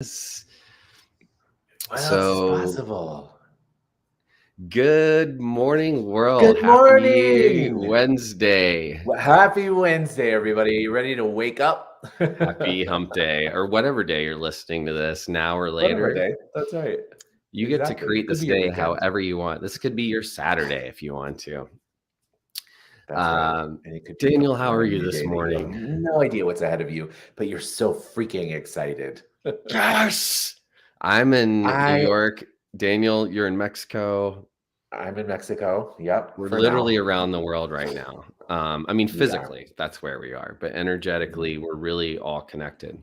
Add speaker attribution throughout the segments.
Speaker 1: Yes.
Speaker 2: What else is
Speaker 1: So,
Speaker 2: possible?
Speaker 1: good morning, world.
Speaker 2: Good
Speaker 1: Happy
Speaker 2: morning.
Speaker 1: Wednesday.
Speaker 2: Happy Wednesday, everybody. You ready to wake up?
Speaker 1: Happy hump day, or whatever day you're listening to this, now or
Speaker 2: Whatever
Speaker 1: later.
Speaker 2: day. That's right.
Speaker 1: You get to
Speaker 2: Exactly.
Speaker 1: create
Speaker 2: Could
Speaker 1: this
Speaker 2: be your
Speaker 1: day
Speaker 2: weekend.
Speaker 1: however you want. This could be your Saturday if you want to.
Speaker 2: That's right.
Speaker 1: Um,
Speaker 2: And it could be
Speaker 1: Daniel, how
Speaker 2: a
Speaker 1: are you
Speaker 2: rainy
Speaker 1: this
Speaker 2: day that you have
Speaker 1: morning?
Speaker 2: no idea what's ahead of you, but you're so freaking excited.
Speaker 1: Yes. I'm in New
Speaker 2: I
Speaker 1: York. Daniel, you're in Mexico.
Speaker 2: I'm in Mexico. Yep,
Speaker 1: We're
Speaker 2: for
Speaker 1: literally
Speaker 2: now.
Speaker 1: around the world right now. I mean,
Speaker 2: We are.
Speaker 1: physically, that's where we are, but energetically, we're really all connected.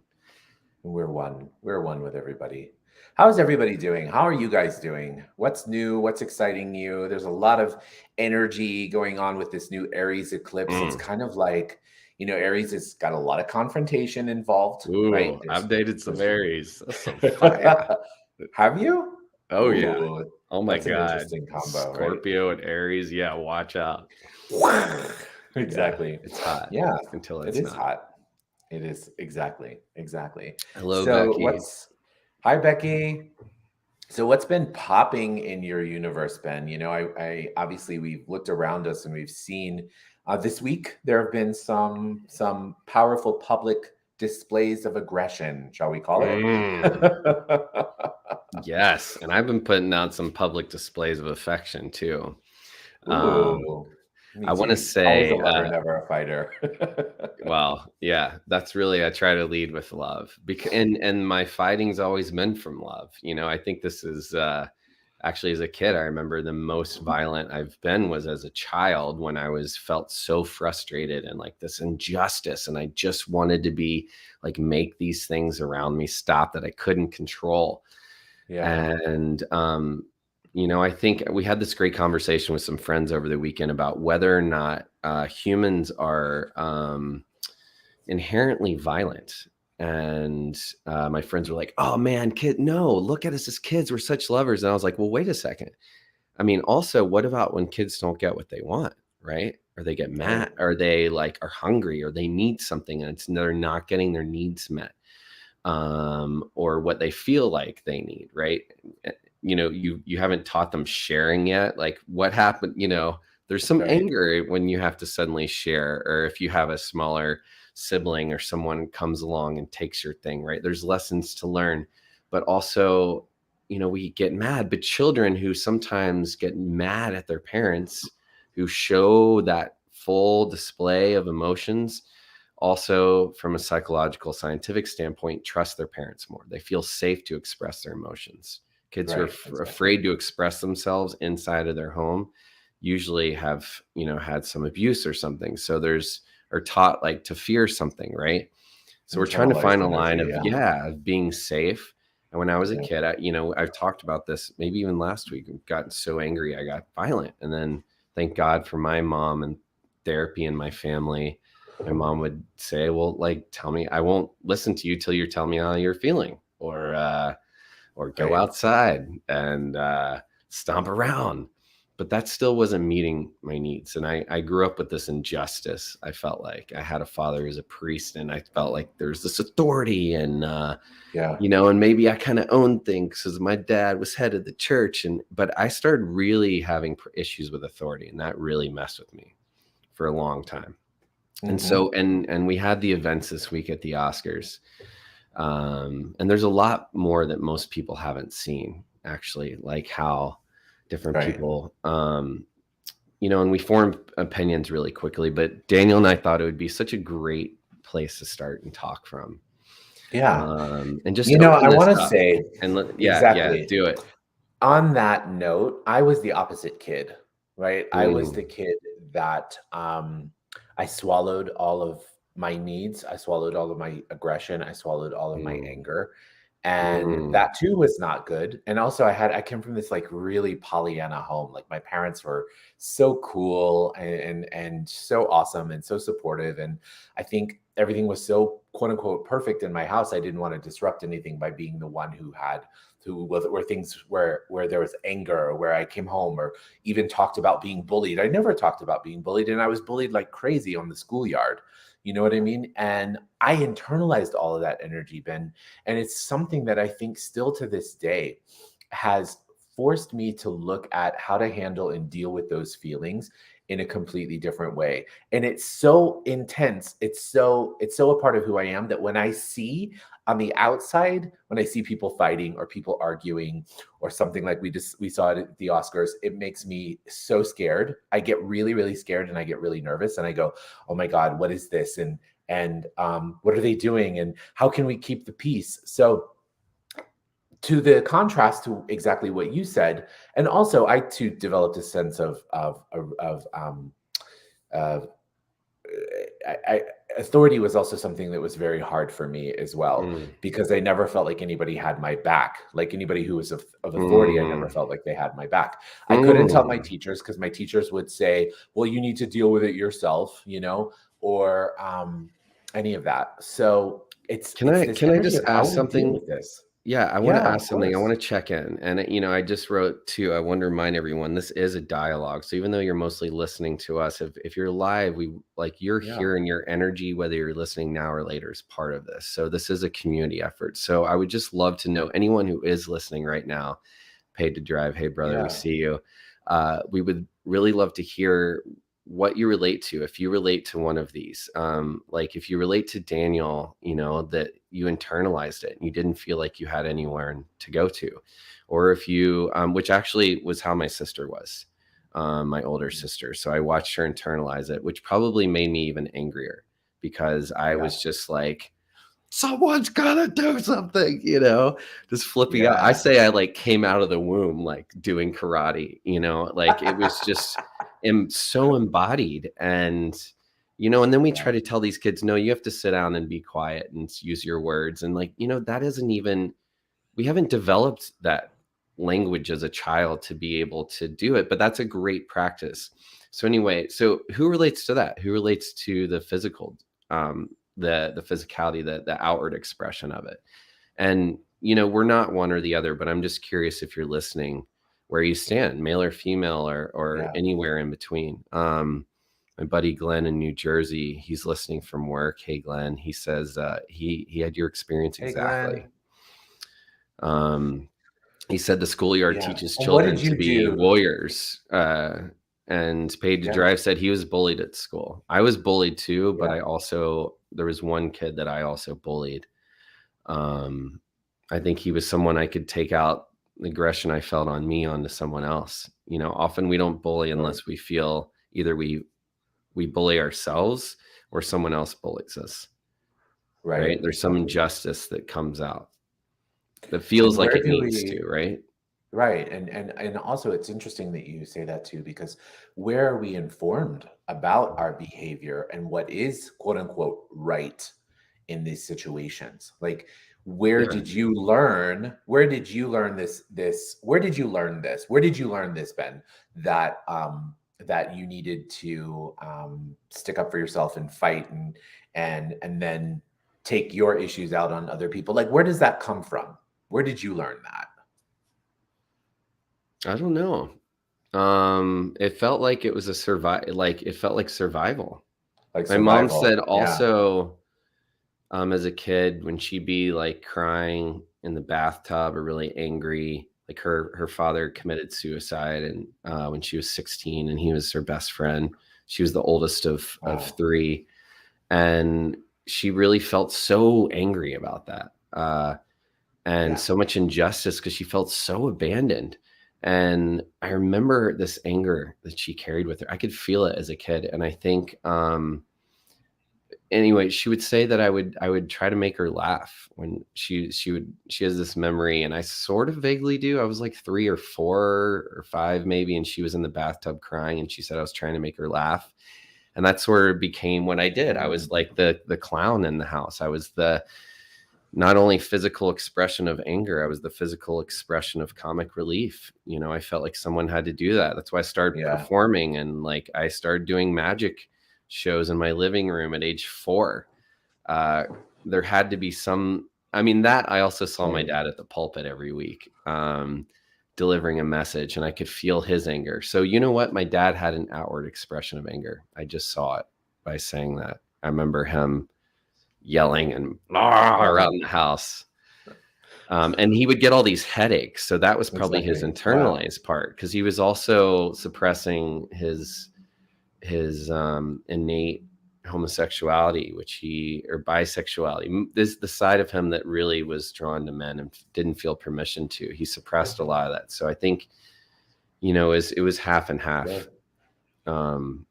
Speaker 2: We're one. We're one with everybody. How's everybody doing? How are you guys doing? What's new? What's exciting you? There's a lot of energy going on with this new Aries eclipse. It's
Speaker 1: Mm.
Speaker 2: kind of like, Aries has got a lot of confrontation involved, right?
Speaker 1: Ooh, I've dated some
Speaker 2: There's
Speaker 1: Aries. That's some fire.
Speaker 2: Have you?
Speaker 1: Oh yeah.
Speaker 2: Ooh,
Speaker 1: Oh my
Speaker 2: that's an
Speaker 1: God.
Speaker 2: interesting combo, right?
Speaker 1: Scorpio and Aries. Yeah, watch out. Yeah,
Speaker 2: Exactly.
Speaker 1: it's hot
Speaker 2: Yeah,
Speaker 1: until
Speaker 2: it
Speaker 1: it's
Speaker 2: is
Speaker 1: not.
Speaker 2: hot. It is exactly.
Speaker 1: Hello,
Speaker 2: So
Speaker 1: Becky.
Speaker 2: what's Hi, Becky. So what's been popping in your universe, Ben? I obviously we've looked around us and we've seen this week there have been some powerful public displays of aggression, shall we call it?
Speaker 1: Mm, yes, and I've been putting out some public displays of affection too. Um,
Speaker 2: Ooh, me
Speaker 1: I want to
Speaker 2: too. Always a
Speaker 1: say,
Speaker 2: lover, never a fighter.
Speaker 1: well, yeah, that's really I try to lead with love because and my fighting's always been from love. I think this is actually as a kid, I remember the most violent I've been was as a child when I was felt so frustrated and like this injustice and I just wanted to be like make these things around me stop that I couldn't control.
Speaker 2: Yeah.
Speaker 1: And I think we had this great conversation with some friends over the weekend about whether or not humans are inherently violent. And my friends were like, "Oh man, kid, no! Look at us as kids. We're such lovers." And I was like, "Well, wait a second. I mean, also, what about when kids don't get what they want, right? Or they get
Speaker 2: Right.
Speaker 1: mad, or they like are hungry, or they need something, and they're not getting their needs met, or what they feel like they need, right? You haven't taught them sharing yet. Like, what happened? There's some
Speaker 2: Right.
Speaker 1: anger when you have to suddenly share, or if you have a smaller sibling or someone comes along and takes your thing, right? There's lessons to learn, but also, we get mad, but children who sometimes get mad at their parents who show that full display of emotions also from a psychological scientific standpoint trust their parents more. They feel safe to express their emotions. Kids who are
Speaker 2: Right. Exactly.
Speaker 1: afraid to express themselves inside of their home usually have had some abuse or something, so there's are taught like to fear something, right? So we're trying to
Speaker 2: Internalized
Speaker 1: find a line
Speaker 2: energy.
Speaker 1: of,
Speaker 2: Yeah.
Speaker 1: yeah, of being safe. And when I was a
Speaker 2: Yeah.
Speaker 1: kid, I've talked about this maybe even last week. I've gotten so angry, I got violent. And then thank God for my mom and therapy and my family. My mom would say, well, like, tell me, I won't listen to you till you tell me how you're feeling, or go
Speaker 2: Right.
Speaker 1: outside and stomp around. But that still wasn't meeting my needs. And I grew up with this injustice. I felt like I had a father who was a priest, and I felt like there's this authority and,
Speaker 2: Yeah.
Speaker 1: and maybe I kind of owned things because my dad was head of the church. But I started really having issues with authority, and that really messed with me for a long time. And
Speaker 2: Hmm.
Speaker 1: so, and we had the events this week at the Oscars. And there's a lot more that most people haven't seen, actually, like how different
Speaker 2: Right.
Speaker 1: people, and we form opinions really quickly. But Daniel and I thought it would be such a great place to start and talk from,
Speaker 2: Yeah.
Speaker 1: and just open
Speaker 2: I
Speaker 1: this
Speaker 2: want to
Speaker 1: up.
Speaker 2: say
Speaker 1: And yeah,
Speaker 2: exactly.
Speaker 1: do it.
Speaker 2: On that note, I was the opposite kid, right? I was the
Speaker 1: Mm,
Speaker 2: kid that I swallowed all of my needs. I swallowed all of my aggression. I swallowed all of my
Speaker 1: mm,
Speaker 2: anger. And
Speaker 1: mm,
Speaker 2: that too was not good. And also I came from this like really Pollyanna home. Like my parents were so cool and so awesome and so supportive. And I think everything was so quote unquote perfect in my house. I didn't want to disrupt anything by being the one who was where things where there was anger, or where I came home or even talked about being bullied. I never talked about being bullied, and I was bullied like crazy on the schoolyard. You know what I mean? And I internalized all of that energy, Ben. And it's something that I think still to this day has forced me to look at how to handle and deal with those feelings in a completely different way. And it's so intense. It's so a part of who I am that when I see on the outside, when I see people fighting or people arguing or something like we saw it at the Oscars, it makes me so scared. I get really, really scared and I get really nervous and I go, "Oh my God, what is this?" And what are they doing? And how can we keep the peace? So to the contrast to exactly what you said, and also I too developed a sense of I authority was also something that was very hard for me as well
Speaker 1: Mm.
Speaker 2: because I never felt like anybody had my back. Like anybody who was of authority, I never
Speaker 1: Mm.
Speaker 2: felt like they had my back. I couldn't tell my
Speaker 1: Mm.
Speaker 2: teachers because my teachers would say, "Well, you need to deal with it yourself," or any of that. So
Speaker 1: Can
Speaker 2: it's
Speaker 1: I
Speaker 2: this
Speaker 1: can I
Speaker 2: energy
Speaker 1: just
Speaker 2: of how
Speaker 1: ask
Speaker 2: we deal
Speaker 1: something?
Speaker 2: with this.
Speaker 1: Yeah, I want to
Speaker 2: Yeah,
Speaker 1: ask
Speaker 2: of
Speaker 1: something. I
Speaker 2: course.
Speaker 1: want to check in. And, I just wrote too, I want to remind everyone this is a dialogue. So even though you're mostly listening to us, if you're live, we like you're
Speaker 2: Yeah,
Speaker 1: here and your energy, whether you're listening now or later, is part of this. So this is a community effort. So I would just love to know anyone who is listening right now, paid to drive. Hey, brother, we
Speaker 2: yeah,
Speaker 1: see you. We would really love to hear what you relate to. If you relate to one of these, like if you relate to Daniel, that you internalized it and you didn't feel like you had anywhere to go to, or if you, which actually was how my sister was, my older
Speaker 2: mhm,
Speaker 1: sister. So I watched her internalize it, which probably made me even angrier because I
Speaker 2: yeah,
Speaker 1: was just like, someone's gotta do something, just flipping out. I
Speaker 2: yeah,
Speaker 1: say I like came out of the womb like doing karate, like it was just so embodied. And then we
Speaker 2: yeah,
Speaker 1: try to tell these kids, no, you have to sit down and be quiet and use your words. And like, that isn't even, we haven't developed that language as a child to be able to do it, but that's a great practice. So anyway, so who relates to that? Who relates to the physical, um, the physicality, the outward expression of it? And we're not one or the other, but I'm just curious if you're listening, where you stand, male or female, or
Speaker 2: yeah.
Speaker 1: anywhere in between. My buddy Glenn in New Jersey, he's listening from work. Hey Glenn, he says he had your experience
Speaker 2: Hey,
Speaker 1: exactly.
Speaker 2: Glenn.
Speaker 1: Um, he said the schoolyard
Speaker 2: Yeah.
Speaker 1: teaches
Speaker 2: And what did
Speaker 1: children to
Speaker 2: you
Speaker 1: be
Speaker 2: do?
Speaker 1: warriors. And Paid to
Speaker 2: Yeah,
Speaker 1: Drive said he was bullied at school. I was bullied too, but
Speaker 2: yeah.
Speaker 1: there was one kid that I also bullied. Um, I think he was someone I could take out the aggression I felt on me onto someone else. Often we don't bully
Speaker 2: Sure.
Speaker 1: unless we feel either we bully ourselves or someone else bullies us, right?
Speaker 2: Right,
Speaker 1: There's some
Speaker 2: exactly.
Speaker 1: injustice that comes out that feels
Speaker 2: And
Speaker 1: like
Speaker 2: where
Speaker 1: it
Speaker 2: do
Speaker 1: needs to,
Speaker 2: we
Speaker 1: right?
Speaker 2: right, and also it's interesting that you say that too, because where are we informed about our behavior and what is quote unquote right in these situations? Like,
Speaker 1: Yeah.
Speaker 2: where did you learn where did you learn this? Where did you learn this, Ben, that you needed to stick up for yourself and fight and then take your issues out on other people? Like, where does that come from? Where did you learn that?
Speaker 1: I don't know. It felt like it was it felt like survival.
Speaker 2: Like
Speaker 1: My mom
Speaker 2: survival.
Speaker 1: said
Speaker 2: Yeah.
Speaker 1: also, as a kid, when she'd be like crying in the bathtub or really angry, like her father committed suicide, and when she was 16, and he was her best friend. She was the oldest of
Speaker 2: Wow.
Speaker 1: three, and she really felt so angry about that. And
Speaker 2: Yeah.
Speaker 1: so much injustice because she felt so abandoned. And I remember this anger that she carried with her. I could feel it as a kid. And I think, anyway, she would say that I would try to make her laugh when she has this memory, and I sort of vaguely do. I was like 3 or 4 or 5 maybe, and she was in the bathtub crying, and she said I was trying to make her laugh. And that's where it became what I did. I was
Speaker 2: Mm.
Speaker 1: like the clown in the house. I was the not only physical expression of anger, I was the physical expression of comic relief. I felt like someone had to do that. That's why I started
Speaker 2: Yeah.
Speaker 1: performing, and like I started doing magic shows in my living room at age 4. Uh, there had to be some, I mean, that I also saw my
Speaker 2: Right.
Speaker 1: dad at the pulpit every week, delivering a message, and I could feel his anger. So, you know what? My dad had an outward expression of anger. I just saw it by saying that. I remember him yelling and around the house. And he would get all these headaches. So that was probably his
Speaker 2: Exactly. Wow.
Speaker 1: internalized part, because he was also suppressing his innate homosexuality, or bisexuality. This is the side of him that really was drawn to men and didn't feel permission to. He suppressed a lot of that. So I think, it was half and half.
Speaker 2: Sure.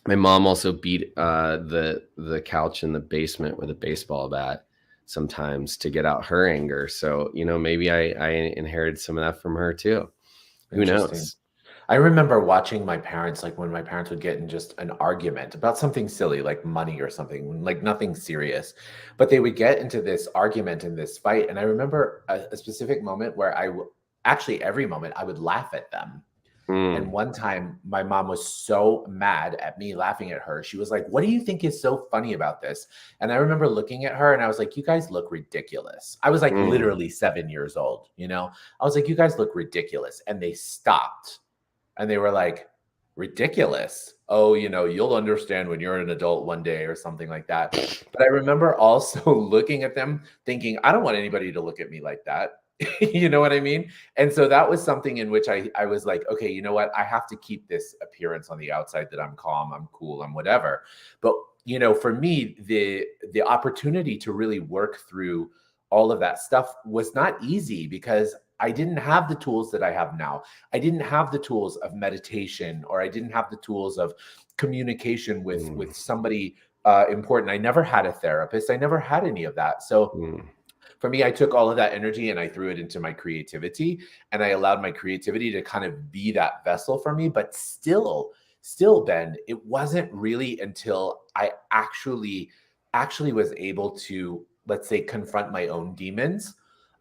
Speaker 1: My mom also beat the couch in the basement with a baseball bat sometimes to get out her anger. So, maybe I inherited some of that from her too. Who
Speaker 2: Interesting.
Speaker 1: knows?
Speaker 2: I remember watching my parents, like when my parents would get in just an argument about something silly, like money or something, like nothing serious, but they would get into this argument and this fight. And I remember a specific moment where actually every moment I would laugh at them. And
Speaker 1: Mm,
Speaker 2: one time my mom was so mad at me laughing at her. She was like, "What do you think is so funny about this?" And I remember looking at her and I was like, "You guys look ridiculous." I was like
Speaker 1: mm,
Speaker 2: literally 7 years old, you know? I was like, "You guys look ridiculous." And they stopped and they were like, "Ridiculous? Oh, you'll understand when you're an adult one day," or something like that. But I remember also looking at them thinking, I don't want anybody to look at me like that. You know what I mean? And so that was something in which I was like, okay, you know what? I have to keep this appearance on the outside that I'm calm, I'm cool, I'm whatever. But for me, the opportunity to really work through all of that stuff was not easy because I didn't have the tools that I have now. I didn't have the tools of meditation, or I didn't have the tools of communication with
Speaker 1: mm,
Speaker 2: with somebody important. I never had a therapist. I never had any of that. So
Speaker 1: mm,
Speaker 2: for me, I took all of that energy and I threw it into my creativity, and I allowed my creativity to kind of be that vessel for me. But still, Ben, it wasn't really until I actually was able to, let's say, confront my own demons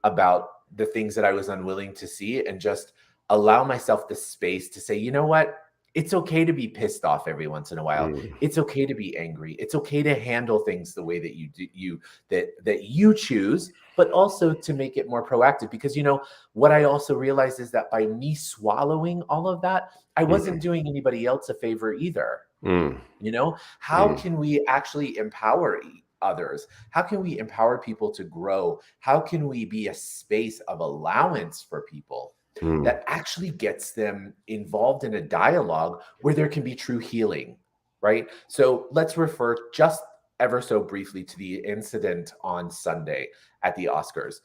Speaker 2: about the things that I was unwilling to see, and just allow myself the space to say, you know what? It's okay to be pissed off every once in a while.
Speaker 1: mm,
Speaker 2: It's okay to be angry. It's okay to handle things the way that you choose, but also to make it more proactive. Because what I also realized is that by me swallowing all of that, I wasn't
Speaker 1: mm,
Speaker 2: doing anybody else a favor either.
Speaker 1: mm,
Speaker 2: How
Speaker 1: mm,
Speaker 2: can we actually empower others? How can we empower people to grow? How can we be a space of allowance for people
Speaker 1: mm.
Speaker 2: that actually gets them involved in a dialogue where there can be true healing, right? So let's refer just ever so briefly to the incident on Sunday at the Oscars.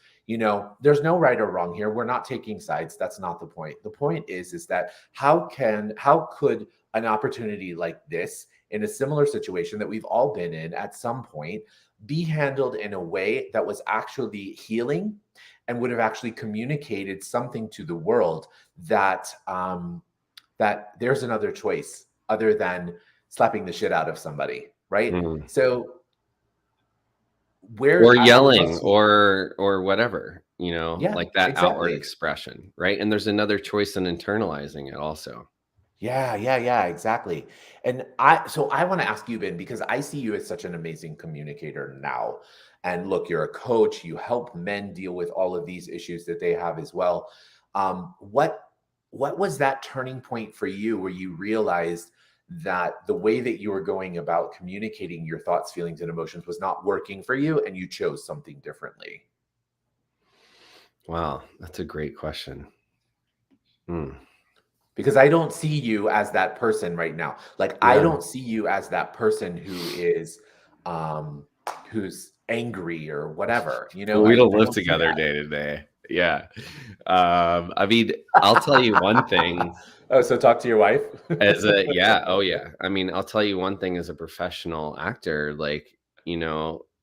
Speaker 2: There's no right or wrong here. We're not taking sides. That's not the point. The point is that how could an opportunity like this, in a similar situation that we've all been in at some point, be handled in a way that was actually healing and would have actually communicated something to the world that there's another choice other than slapping the shit out of somebody, right?
Speaker 1: Mm.
Speaker 2: So
Speaker 1: Or
Speaker 2: where I would love
Speaker 1: yelling,
Speaker 2: to,
Speaker 1: or whatever,
Speaker 2: yeah,
Speaker 1: like that outward
Speaker 2: exactly.
Speaker 1: expression, right? And there's another choice in internalizing it also.
Speaker 2: Yeah, yeah, yeah, exactly. And I want to ask you, Ben, because I see you as such an amazing communicator now. And look, you're a coach, you help men deal with all of these issues that they have as well. What was that turning point for you where you realized that the way that you were going about communicating your thoughts, feelings, and emotions was not working for you, and you chose something differently?
Speaker 1: Wow, that's a great question. Mm.
Speaker 2: Because I don't see you as that person right now. Like, I
Speaker 1: Yeah.
Speaker 2: don't see you as that person um who's angry or whatever.
Speaker 1: Well, we don't
Speaker 2: I
Speaker 1: live
Speaker 2: don't see
Speaker 1: together
Speaker 2: that.
Speaker 1: day to day. Yeah. I mean, I'll tell you one thing.
Speaker 2: Oh, so talk to your wife?
Speaker 1: Yeah, oh yeah. I mean, I'll tell you one thing as a professional actor, like,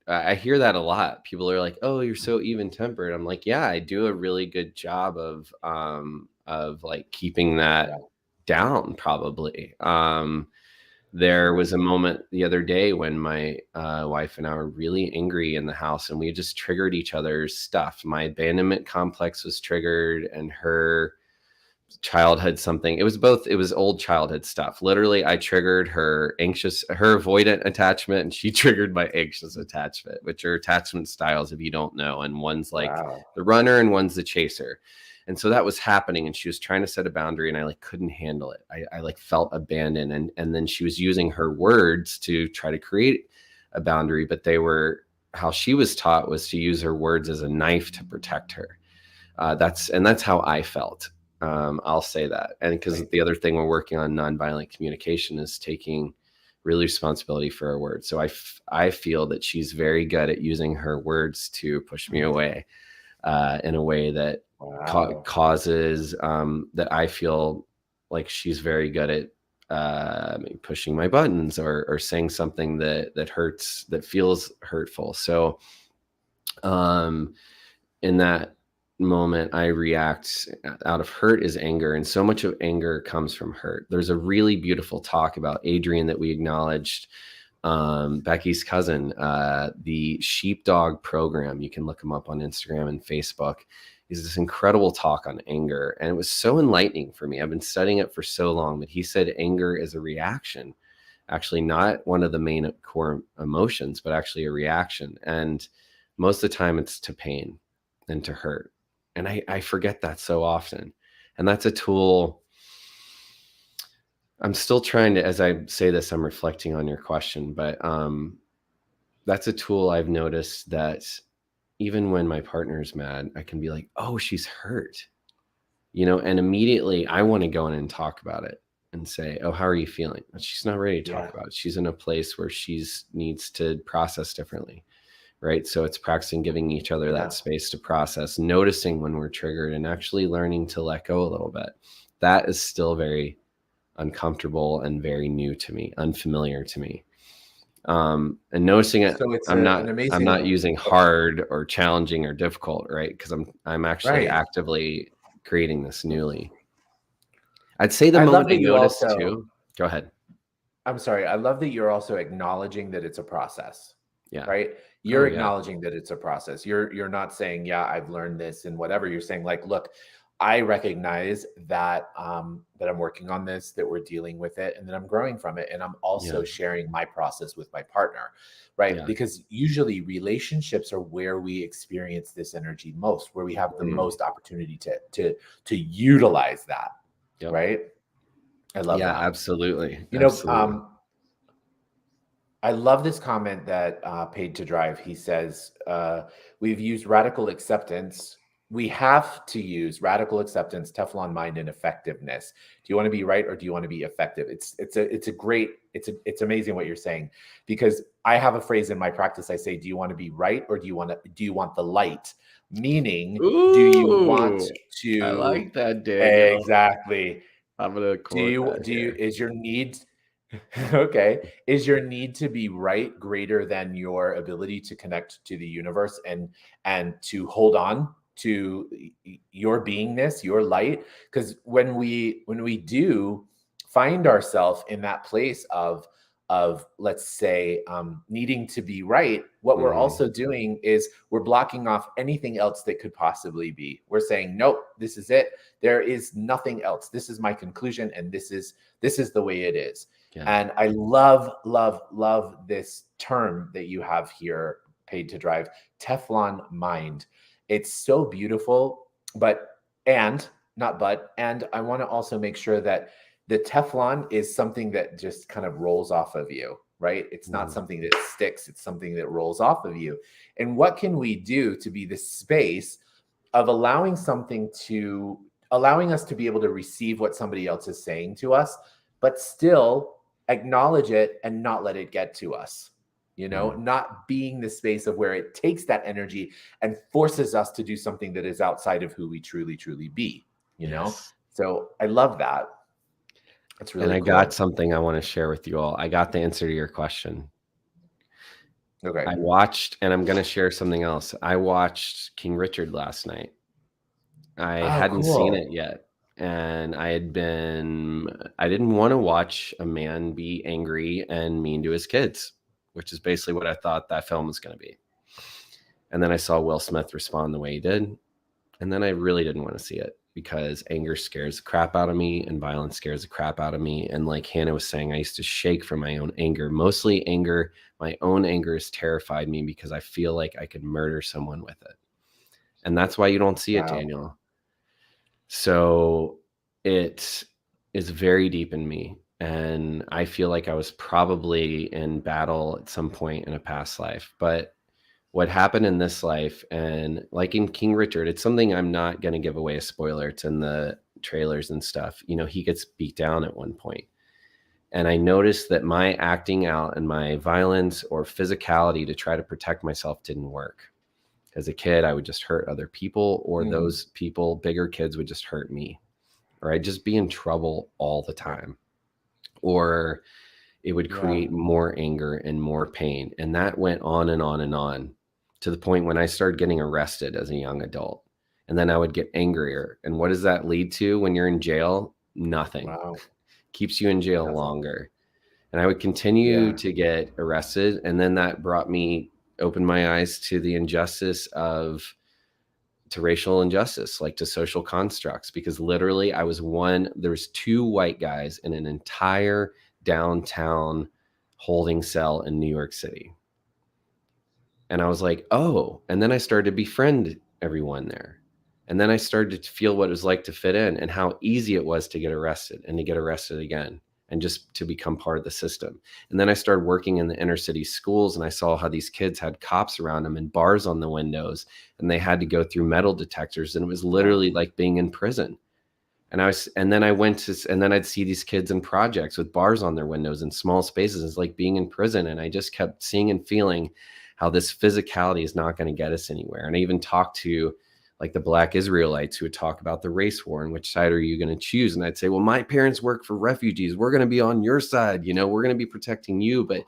Speaker 1: I hear that a lot. People are like, "Oh, you're so even-tempered." I'm like, "Yeah, I do a really good job of like keeping that
Speaker 2: Yeah,
Speaker 1: down probably." There was a
Speaker 2: absolutely.
Speaker 1: moment the other day when my wife and I were really angry in the house, and we just triggered each other's stuff. My abandonment complex was triggered, and her childhood something. It was old childhood stuff. Literally, I triggered her avoidant attachment, and she triggered my anxious attachment, which are attachment styles if you don't know. And one's like
Speaker 2: Wow.
Speaker 1: the runner and one's the chaser. And so that was happening, and she was trying to set a boundary, and I like couldn't handle it. I like felt abandoned, and then she was using her words to try to create a boundary, but how she was taught was to use her words as a knife to protect her. That's how I felt. I'll say that. And because
Speaker 2: Right.
Speaker 1: the other thing we're working on nonviolent communication is taking really responsibility for her words. So I feel that she's very good at using her words to push me away in a way that
Speaker 2: Wow.
Speaker 1: causes that I feel like she's very good at pushing my buttons or saying something that hurts, that feels hurtful. So in that moment, I react out of hurt is anger, and so much of anger comes from hurt. There's a really beautiful talk about Adrian that we acknowledged, Becky's cousin, the Sheepdog program. You can look him up on Instagram and Facebook. He's this incredible talk on anger, and it was so enlightening for me. I've been studying it for so long, but he said anger is a reaction, actually not one of the main core emotions, but actually a reaction. And most of the time it's to pain and to hurt. And I forget that so often. And that's a tool. I'm still trying to, as I say this, I'm reflecting on your question, but that's a tool I've noticed that even when my partner's mad, I can be like, oh, she's hurt, and immediately I want to go in and talk about it and say, oh, how are you feeling? But she's not ready to talk
Speaker 2: Yeah.
Speaker 1: about it. She's in a place where she's needs to process differently. Right. So it's practicing giving each other that
Speaker 2: Yeah.
Speaker 1: space to process, noticing when we're triggered and actually learning to let go a little bit. That is still very uncomfortable and very new to me, unfamiliar to me. And noticing it,
Speaker 2: So it's
Speaker 1: I'm
Speaker 2: an
Speaker 1: not
Speaker 2: amazing.
Speaker 1: using hard or challenging or difficult, right? Because I'm actually
Speaker 2: Right.
Speaker 1: actively creating this newly. I'd say the
Speaker 2: I love
Speaker 1: moment I
Speaker 2: that you
Speaker 1: noticed
Speaker 2: also,
Speaker 1: too. Go ahead.
Speaker 2: I'm sorry, I love that you're also acknowledging that it's a process,
Speaker 1: Yeah.
Speaker 2: right?
Speaker 1: Oh
Speaker 2: You're
Speaker 1: yeah.
Speaker 2: acknowledging that it's a process. You're not saying, yeah, I've learned this and whatever. You're saying like, look, I recognize that that I'm working on this, that we're dealing with it, and that I'm growing from it. And I'm
Speaker 1: Yeah.
Speaker 2: also sharing my process with my partner, right?
Speaker 1: Yeah.
Speaker 2: Because usually relationships are where we experience this energy most, where we have the
Speaker 1: Mm.
Speaker 2: most opportunity to utilize that,
Speaker 1: Yep.
Speaker 2: right? I love
Speaker 1: Yeah,
Speaker 2: that.
Speaker 1: absolutely.
Speaker 2: You know,
Speaker 1: Absolutely.
Speaker 2: I love this comment that Paid to Drive. He says, we've used radical acceptance. We have to use radical acceptance, Teflon mind, and effectiveness. Do you want to be right or do you want to be effective? It's amazing what you're saying, because I have a phrase in my practice. I say, do you want to be right or do you want the light? Meaning, do you want
Speaker 1: Ooh, I
Speaker 2: to
Speaker 1: like that, Daniel.
Speaker 2: exactly?
Speaker 1: I'm gonna quote that
Speaker 2: Do you
Speaker 1: here.
Speaker 2: is your need okay. Is your need to be right greater than your ability to connect to the universe and to hold on to your beingness, your light? Because when we do find ourselves in that place of let's say needing to be right, what we're
Speaker 1: Mhm.
Speaker 2: also doing is we're blocking off anything else that could possibly be. We're saying, nope, this is it. There is nothing else. This is my conclusion, and this is the way it is.
Speaker 1: Yeah.
Speaker 2: And I love, love, love this term that you have here, Paid to Drive, Teflon mind. It's so beautiful, and not but, and I want to also make sure that the Teflon is something that just kind of rolls off of you, right? It's not
Speaker 1: Mm.
Speaker 2: something that sticks, it's something that rolls off of you. And what can we do to be the space of allowing us to be able to receive what somebody else is saying to us, but still acknowledge it and not let it get to us,
Speaker 1: Mm.
Speaker 2: not being the space of where it takes that energy and forces us to do something that is outside of who we truly, truly be.
Speaker 1: Yes.
Speaker 2: So I love that. It's
Speaker 1: And
Speaker 2: really
Speaker 1: I got
Speaker 2: cool.
Speaker 1: something I wanna share with you all. I got the answer to your question.
Speaker 2: Okay.
Speaker 1: I watched and I'm gonna share something else. I watched King Richard last night. I
Speaker 2: Oh,
Speaker 1: hadn't seen it
Speaker 2: cool.
Speaker 1: yet, and I didn't wanna watch a man be angry and mean to his kids, which is basically what I thought that film was gonna be. And then I saw Will Smith respond the way he did, and then I really didn't wanna see it because anger scares the crap out of me and violence scares the crap out of me, and like Hannah was saying, I used to shake from my own anger. Mostly anger. My own anger has terrified me because I feel like I could murder someone with it. And that's why you don't see it,
Speaker 2: Wow.
Speaker 1: Daniel. So it is very deep in me. And I feel like I was probably in battle at some point in a past life. But what happened in this life, and like in King Richard, it's something I'm not going to give away a spoiler. It's in the trailers and stuff. You know, he gets beat down at one point. And I noticed that my acting out and my violence or physicality to try to protect myself didn't work. As a kid, I would just hurt other people, or
Speaker 2: Mm,
Speaker 1: those people, bigger kids, would just hurt me, or I'd just be in trouble all the
Speaker 2: right.
Speaker 1: time, or it would
Speaker 2: Yeah.
Speaker 1: create more anger and more pain. And that went on and on and on to the point when I started getting arrested as a young adult. And then I would get angrier. And what does that lead to when you're in jail? Nothing.
Speaker 2: Wow.
Speaker 1: Keeps you in jail
Speaker 2: Nothing.
Speaker 1: longer. And I would continue
Speaker 2: Yeah.
Speaker 1: to get arrested. And then that opened my eyes to the injustice to racial injustice, like to social constructs, because literally there was two white guys in an entire downtown holding cell in New York City. And I was like, oh, and then I started to befriend everyone there. And then I started to feel what it was like to fit in and how easy it was to get arrested and to get arrested again and just to become part of the system. And then I started working in the inner city schools, and I saw how these kids had cops around them and bars on the windows, and they had to go through metal detectors. And it was
Speaker 2: Yeah.
Speaker 1: literally like being in prison. And then I'd see these kids in projects with bars on their windows in small spaces. It's like being in prison. And I just kept seeing and feeling how this physicality is not going to get us anywhere. And I even talked to like the Black Israelites who would talk about the race war and which side are you going to choose? And I'd say, well, my parents work for refugees. We're going to be on your side. You know, we're going to be protecting you. But,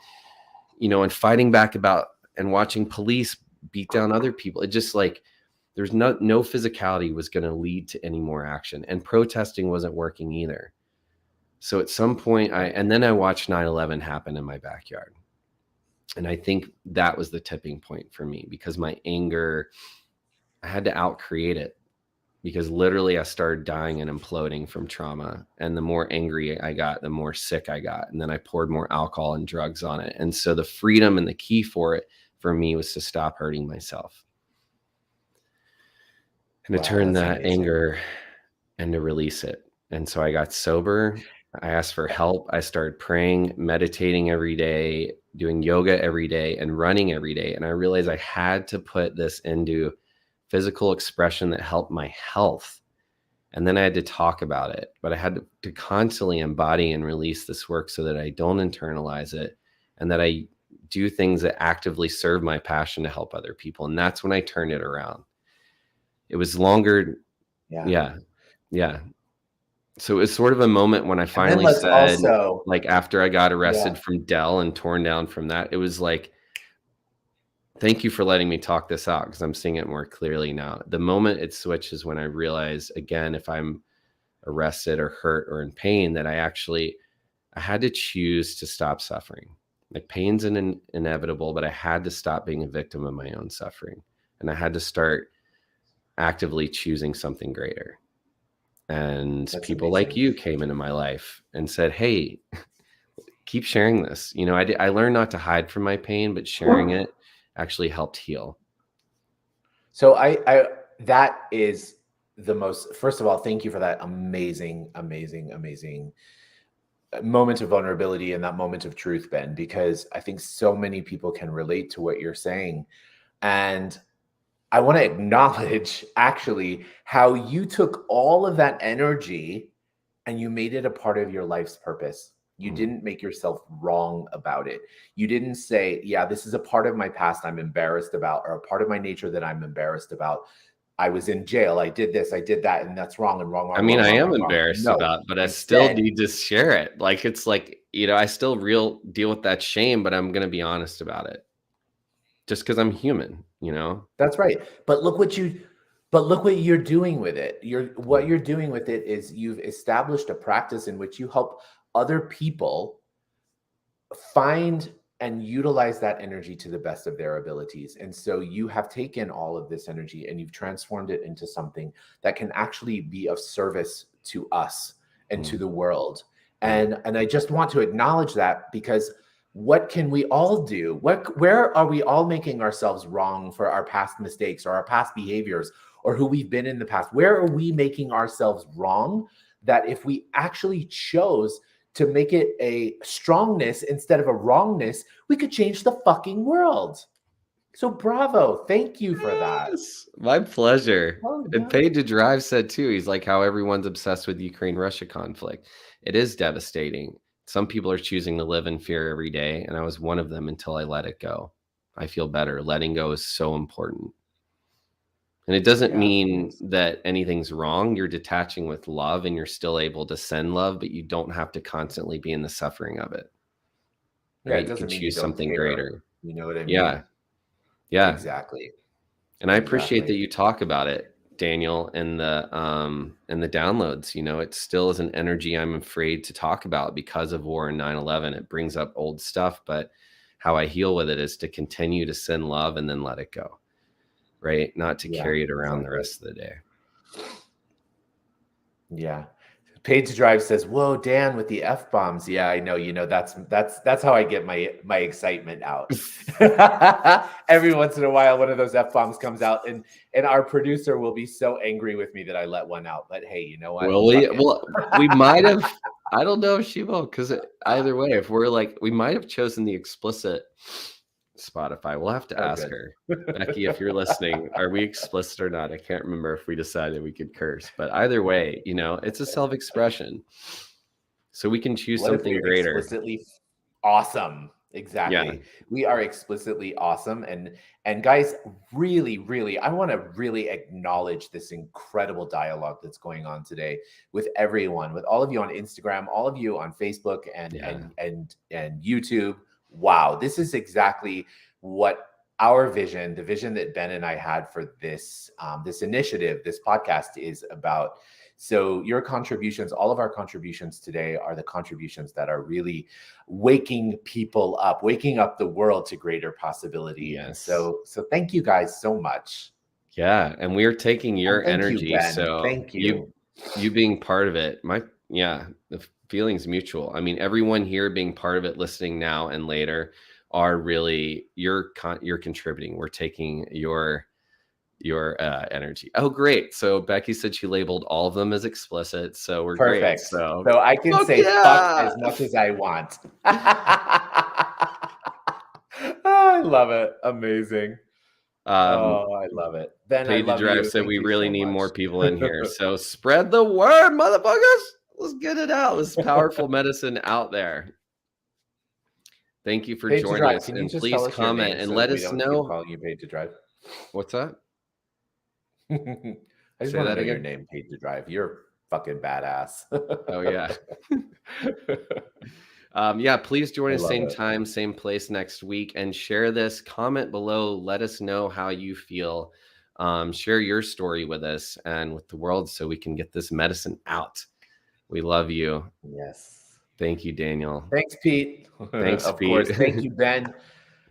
Speaker 1: you know, and fighting back about and watching police beat down other people. It just like, there's no physicality was going to lead to any more action, and protesting wasn't working either. So at some point and then I watched 9/11 happen in my backyard. And I think that was the tipping point for me, because my anger, I had to outcreate it, because literally I started dying and imploding from trauma. And the more angry I got, the more sick I got. And then I poured more alcohol and drugs on it. And so the freedom and the key for it for me was to stop hurting myself and to
Speaker 2: Wow.
Speaker 1: turn
Speaker 2: That's
Speaker 1: that
Speaker 2: amazing.
Speaker 1: anger and to release it. And so I got sober. I asked for help. I started praying, meditating every day, doing yoga every day, and running every day. And I realized I had to put this into physical expression that helped my health. And then I had to talk about it, but I had to constantly embody and release this work so that I don't internalize it, and that I do things that actively serve my passion to help other people. And that's when I turned it around. It was longer.
Speaker 2: Yeah.
Speaker 1: Yeah. Yeah. So it was sort of a moment when I
Speaker 2: And then
Speaker 1: finally
Speaker 2: let's
Speaker 1: said,
Speaker 2: also,
Speaker 1: like, after I got
Speaker 2: yeah.
Speaker 1: arrested from Dell and torn down from that, it was like, thank you for letting me talk this out, because I'm seeing it more clearly now. The moment it switches when I realize, again, if I'm arrested or hurt or in pain, that I had to choose to stop suffering. Like, pain's inevitable, but I had to stop being a victim of my own suffering. And I had to start actively choosing something greater. And
Speaker 2: That's
Speaker 1: people like
Speaker 2: amazing.
Speaker 1: you came into my life and said, hey, keep sharing this. You know, I learned not to hide from my pain, but sharing it actually helped heal.
Speaker 2: So that is the most, first of all, thank you for that amazing, amazing, amazing moment of vulnerability and that moment of truth, Ben, because I think so many people can relate to what you're saying. And I want to acknowledge actually how you took all of that energy and you made it a part of your life's purpose. You
Speaker 1: Mm,
Speaker 2: didn't make yourself wrong about it. You didn't say, yeah, this is a part of my past I'm embarrassed about, or a part of my nature that I'm embarrassed about. I was in jail. I did this, I did that, and that's wrong and wrong,
Speaker 1: I
Speaker 2: wrong,
Speaker 1: mean,
Speaker 2: wrong,
Speaker 1: I
Speaker 2: wrong,
Speaker 1: am
Speaker 2: wrong, wrong.
Speaker 1: embarrassed
Speaker 2: No.
Speaker 1: about, but I still
Speaker 2: Instead,
Speaker 1: need to share it. Like, it's like, you know, I still deal with that shame, but I'm going to be honest about it just because I'm human, you know?
Speaker 2: that's right. But look what you're doing with it. What
Speaker 1: Mm,
Speaker 2: you're doing with it is you've established a practice in which you help other people find and utilize that energy to the best of their abilities. And so you have taken all of this energy and you've transformed it into something that can actually be of service to us and to
Speaker 1: mm,
Speaker 2: the world.
Speaker 1: mm,
Speaker 2: And I just want to acknowledge that, because what can we all do? Where are we all making ourselves wrong for our past mistakes or our past behaviors or who we've been in the past? Where are we making ourselves wrong that if we actually chose to make it a strongness instead of a wrongness, we could change the fucking world. So bravo. Thank you for that.
Speaker 1: Yes, my pleasure.
Speaker 2: Oh,
Speaker 1: And
Speaker 2: yeah.
Speaker 1: Paid to Drive said too, he's like how everyone's obsessed with Ukraine-Russia conflict. It is devastating. Some people are choosing to live in fear every day, and I was one of them until I let it go. I feel better. Letting go is so important. And it doesn't
Speaker 2: Yeah, of
Speaker 1: mean
Speaker 2: course.
Speaker 1: that anything's wrong. You're detaching with love and you're still able to send love, but you don't have to constantly be in the suffering of it,
Speaker 2: Yeah, it
Speaker 1: right? You can
Speaker 2: doesn't mean you
Speaker 1: choose
Speaker 2: don't
Speaker 1: something
Speaker 2: care.
Speaker 1: greater.
Speaker 2: You know what I
Speaker 1: Yeah.
Speaker 2: mean?
Speaker 1: Yeah.
Speaker 2: Exactly.
Speaker 1: And I appreciate that
Speaker 2: Exactly.
Speaker 1: you talk about it, Daniel, and the downloads. You know, it still is an energy I'm afraid to talk about because of war and 9/11. It brings up old stuff, but how I heal with it is to continue to send love and then let it go, right? Not to
Speaker 2: Yeah,
Speaker 1: carry it around the
Speaker 2: exactly.
Speaker 1: rest of the day.
Speaker 2: Yeah. Paid to Drive says, "Whoa, Dan, with the F bombs." Yeah, I know. That's how I get my excitement out. Every once in a while, one of those F bombs comes out, and our producer will be so angry with me that I let one out. But hey, you know what? Fuck it.
Speaker 1: We might have. I don't know if she will, because either way, if we're like, we might have chosen the explicit Spotify. We'll have to
Speaker 2: Oh,
Speaker 1: ask
Speaker 2: good.
Speaker 1: her. Becky, if you're listening, are we explicit or not? I can't remember if we decided we could curse, but either way, you know, it's a self-expression. So we can choose
Speaker 2: What if
Speaker 1: something
Speaker 2: we're
Speaker 1: greater.
Speaker 2: explicitly awesome?
Speaker 1: Yeah.
Speaker 2: Exactly. We are explicitly awesome. And guys, really, really, I want to really acknowledge this incredible dialogue that's going on today with everyone, with all of you on Instagram, all of you on Facebook and
Speaker 1: Yeah.
Speaker 2: YouTube. Wow, this is exactly what our vision, the vision that Ben and I had for this initiative, this podcast is about. So your contributions, all of our contributions today are the contributions that are really waking people up, waking up the world to greater possibility. And
Speaker 1: Yes.
Speaker 2: so thank you guys so much.
Speaker 1: Yeah. And we're taking
Speaker 2: And
Speaker 1: your
Speaker 2: thank you,
Speaker 1: energy.
Speaker 2: Ben.
Speaker 1: So
Speaker 2: Thank
Speaker 1: you
Speaker 2: you.
Speaker 1: being part of it, the feeling's mutual. I mean, everyone here being part of it, listening now and later, are really you're contributing. We're taking your energy. Oh, great. So Becky said she labeled all of them as explicit. So we're great.
Speaker 2: Perfect.
Speaker 1: So
Speaker 2: So I can
Speaker 1: fuck
Speaker 2: say fuck
Speaker 1: yeah.
Speaker 2: as much as I want. I love it. Amazing.
Speaker 1: Um,
Speaker 2: Oh, I love it. Ben, I
Speaker 1: Paid to
Speaker 2: love
Speaker 1: Drive
Speaker 2: you.
Speaker 1: said
Speaker 2: Thank
Speaker 1: we
Speaker 2: you
Speaker 1: really
Speaker 2: so
Speaker 1: need
Speaker 2: much.
Speaker 1: more people in here. So spread the word, motherfuckers. Let's get it out. This powerful medicine out there. Thank you for
Speaker 2: Paid to
Speaker 1: joining
Speaker 2: Drive.
Speaker 1: us.
Speaker 2: Can you
Speaker 1: And
Speaker 2: just tell
Speaker 1: please
Speaker 2: us your
Speaker 1: comment
Speaker 2: name
Speaker 1: and
Speaker 2: so that
Speaker 1: let
Speaker 2: we
Speaker 1: us
Speaker 2: don't keep
Speaker 1: know.
Speaker 2: calling you Paid to Drive?
Speaker 1: What's that?
Speaker 2: I just
Speaker 1: Say
Speaker 2: want to
Speaker 1: that
Speaker 2: know your
Speaker 1: again.
Speaker 2: name, Paid to Drive. You're fucking badass.
Speaker 1: Oh, yeah. Yeah, please join
Speaker 2: I
Speaker 1: us
Speaker 2: love
Speaker 1: same
Speaker 2: it.
Speaker 1: time, same place next week, and share this. Comment below. Let us know how you feel. Share your story with us and with the world so we can get this medicine out. We love you.
Speaker 2: Yes.
Speaker 1: Thank you, Daniel.
Speaker 2: Thanks, Pete.
Speaker 1: Thanks,
Speaker 2: Of
Speaker 1: Pete.
Speaker 2: course. Thank you, Ben.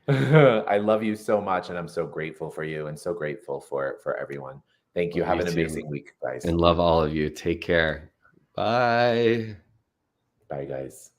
Speaker 2: I love you so much, and I'm so grateful for you and so grateful for everyone. Thank you.
Speaker 1: Love
Speaker 2: Have
Speaker 1: you
Speaker 2: an
Speaker 1: too.
Speaker 2: amazing week, guys.
Speaker 1: And love all of you. Take care. Bye.
Speaker 2: Bye, guys.